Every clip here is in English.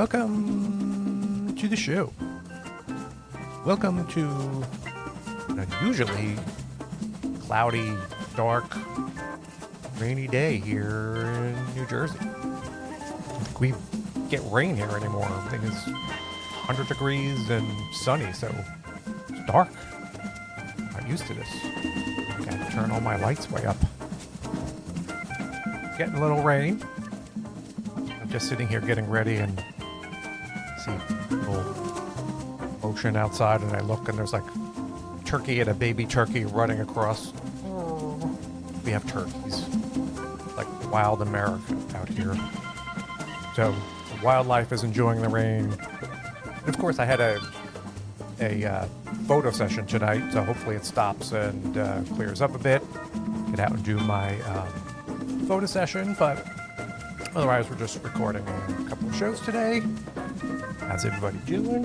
Welcome to the show. Welcome to an unusually cloudy, dark, rainy day here in New Jersey. I don't think we get rain here anymore. I think it's 100 degrees and sunny, so it's dark. I'm not used to this. I gotta turn all my lights way up. Getting a little rain. I'm just sitting here getting ready and see a little ocean outside, and I look and there's like turkey and a baby turkey running across. We have turkeys, like wild America out here. So wildlife is enjoying the rain. And of course, I had a photo session tonight, so hopefully it stops and clears up a bit. Get out and do my photo session, but otherwise we're just recording a couple of shows today. How's everybody doing?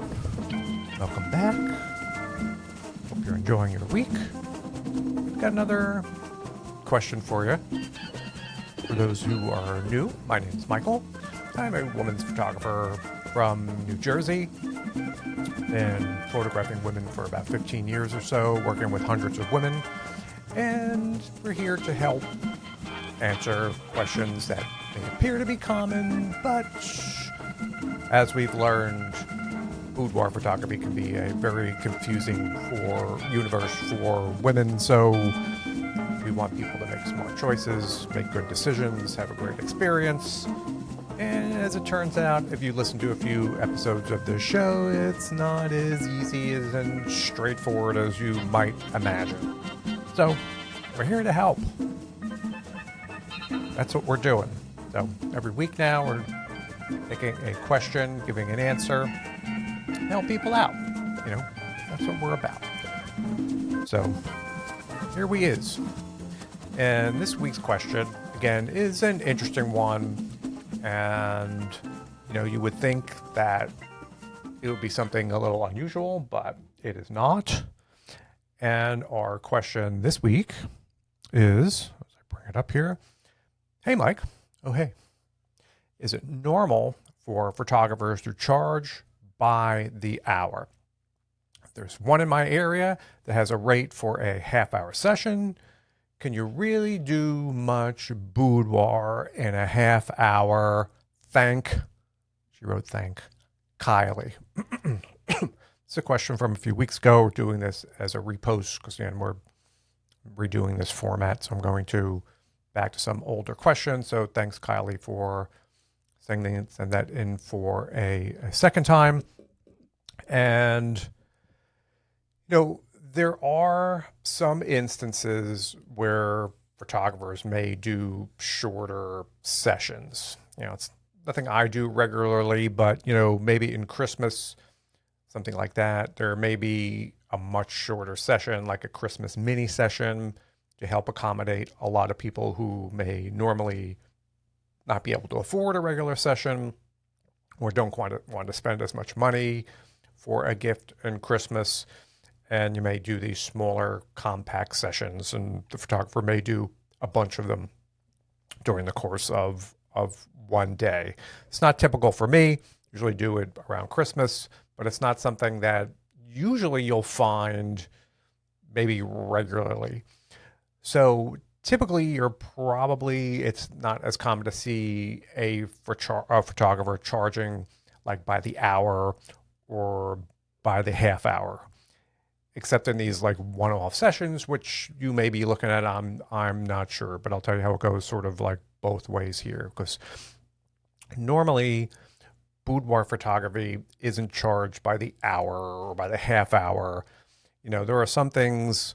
Welcome back. Hope you're enjoying your week. Got another question for you. For those who are new, my name is Michael. I'm a women's photographer from New Jersey. Been photographing women for about 15 years or so, working with hundreds of women. And we're here to help answer questions that may appear to be common, but as we've learned, boudoir photography can be a very confusing universe for women, so we want people to make smart choices, make good decisions, have a great experience. And as it turns out, if you listen to a few episodes of this show, it's not as easy and straightforward as you might imagine. So we're here to help. That's what we're doing. So every week now, we're taking a question, giving an answer, help people out. You know, that's what we're about. So here we is. And this week's question, again, is an interesting one. And, you know, you would think that it would be something a little unusual, but it is not. And our question this week is, as I bring it up here, hey, Mike. Oh, hey. Is it normal for photographers to charge by the hour? There's one in my area that has a rate for a half-hour session. Can you really do much boudoir in a half hour? She wrote thank Kylie. It's a question from a few weeks ago. We're doing this as a repost because we're redoing this format. So I'm going to back to some older questions. So thanks, Kylie, for send that in for a second time. And, you know, there are some instances where photographers may do shorter sessions. You know, it's nothing I do regularly, but, you know, maybe in Christmas, something like that, there may be a much shorter session, like a Christmas mini session, to help accommodate a lot of people who may normally not be able to afford a regular session or don't want to spend as much money for a gift in Christmas. And you may do these smaller, compact sessions, and the photographer may do a bunch of them during the course of one day. It's not typical for me. Usually do it around Christmas, but it's not something that usually you'll find maybe regularly. So typically it's not as common to see a photographer charging like by the hour or by the half hour. Except in these like one-off sessions, which you may be looking at, I'm not sure, but I'll tell you how it goes sort of like both ways here. Because normally boudoir photography isn't charged by the hour or by the half hour. You know, there are some things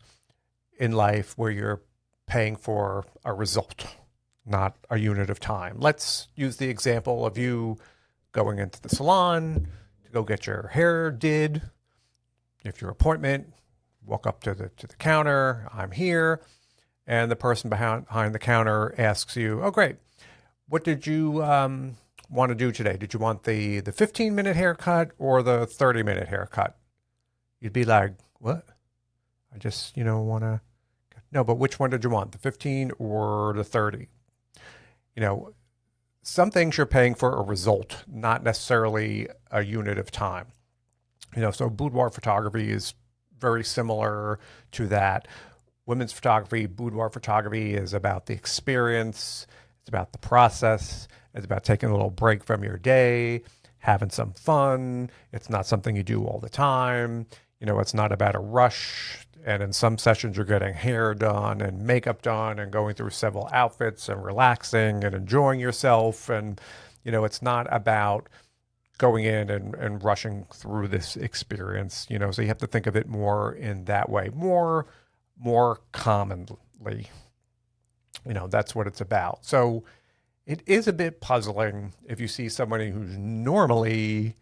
in life where you're paying for a result, not a unit of time. Let's use the example of you going into the salon to go get your hair did. If your appointment, walk up to the counter, I'm here, and the person behind the counter asks you, oh, great, what did you want to do today? Did you want the 15-minute haircut or the 30-minute haircut? You'd be like, what? I just, want to, no, but which one did you want, the 15 or the 30? some things you're paying for a result, not necessarily a unit of time. So boudoir photography is very similar to that. Women's photography, boudoir photography is about the experience. It's about the process. It's about taking a little break from your day, having some fun. It's not something you do all the time. It's not about a rush. And in some sessions, you're getting hair done and makeup done and going through several outfits and relaxing and enjoying yourself. And, it's not about going in and rushing through this experience, so you have to think of it more in that way, more commonly, that's what it's about. So it is a bit puzzling if you see somebody who's normally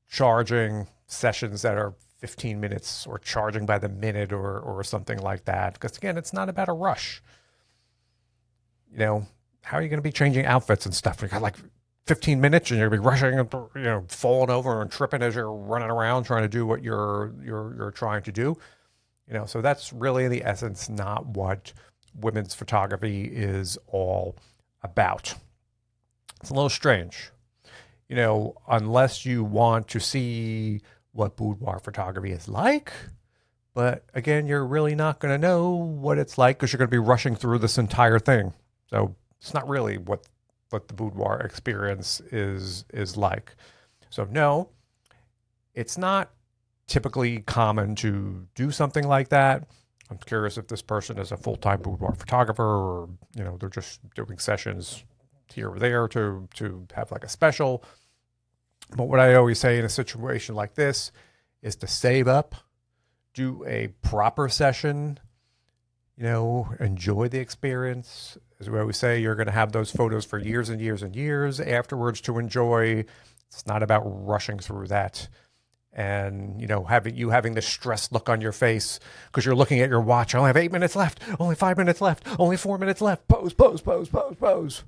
charging sessions that are 15 minutes or charging by the minute or something like that. Because again, it's not about a rush. How are you going to be changing outfits and stuff? You got like 15 minutes and you're going to be rushing and, falling over and tripping as you're running around trying to do what you're trying to do. So that's really the essence, not what women's photography is all about. It's a little strange, unless you want to see what boudoir photography is like. But again, you're really not going to know what it's like because you're going to be rushing through this entire thing. So it's not really what the boudoir experience is like. So no, it's not typically common to do something like that. I'm curious if this person is a full-time boudoir photographer or, they're just doing sessions here or there to have like a special. But what I always say in a situation like this is to save up, do a proper session, enjoy the experience. As we always say, you're going to have those photos for years and years and years afterwards to enjoy. It's not about rushing through that and, having this stressed look on your face because you're looking at your watch. I only have 8 minutes left, only 5 minutes left, only 4 minutes left. Pose, pose, pose, pose, pose.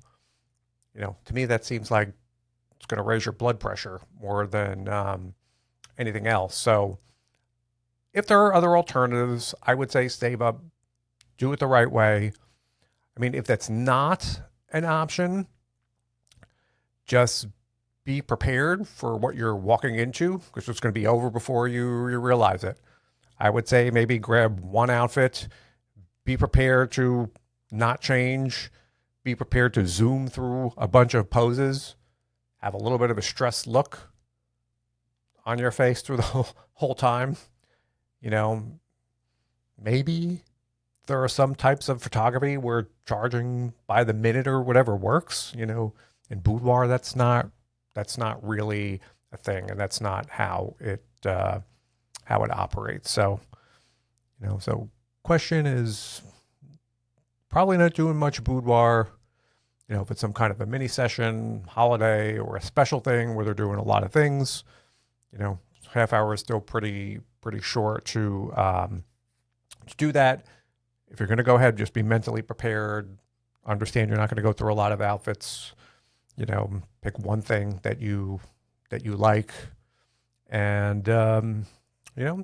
To me, that seems like it's going to raise your blood pressure more than anything else. So if there are other alternatives, I would say save up, do it the right way. I mean, if that's not an option, just be prepared for what you're walking into because it's going to be over before you realize it. I would say maybe grab one outfit, be prepared to not change, be prepared to zoom through a bunch of poses, have a little bit of a stressed look on your face through the whole time. Maybe there are some types of photography where charging by the minute or whatever works. In boudoir, that's not really a thing, and that's not how it operates. So, so question is probably not doing much boudoir. If it's some kind of a mini session, holiday, or a special thing where they're doing a lot of things, half hour is still pretty short to do that. If you're going to go ahead, just be mentally prepared. Understand you're not going to go through a lot of outfits. Pick one thing that you like, and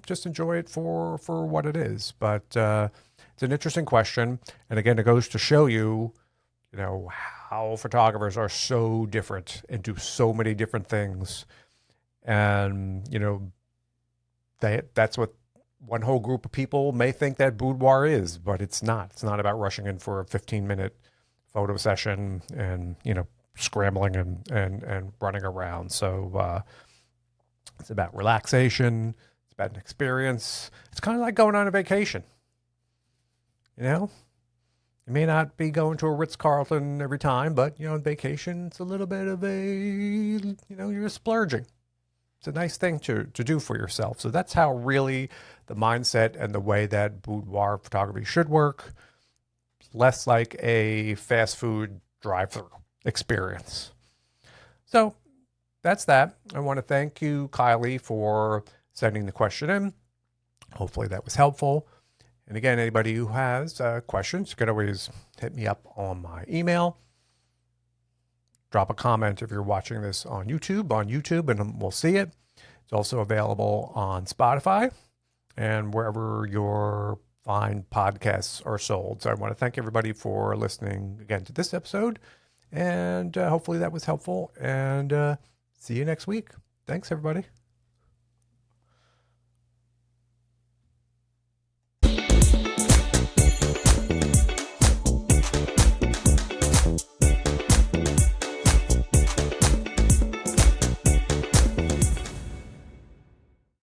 just enjoy it for what it is. But it's an interesting question, and again, it goes to show you, how photographers are so different and do so many different things, and that's what one whole group of people may think that boudoir is, but it's not. It's not about rushing in for a 15-minute photo session and scrambling and running around. So it's about relaxation. It's about an experience. It's kind of like going on a vacation. You may not be going to a Ritz-Carlton every time, but on vacation, it's a little bit of a, you're splurging. It's a nice thing to do for yourself. So that's how really the mindset and the way that boudoir photography should work. Less like a fast food drive-through experience. So that's that. I want to thank you, Kylie, for sending the question in. Hopefully that was helpful. And again, anybody who has questions, you can always hit me up on my email. Drop a comment if you're watching this on YouTube, and we'll see it. It's also available on Spotify and wherever your fine podcasts are sold. So I want to thank everybody for listening again to this episode, And hopefully that was helpful. And see you next week. Thanks, everybody.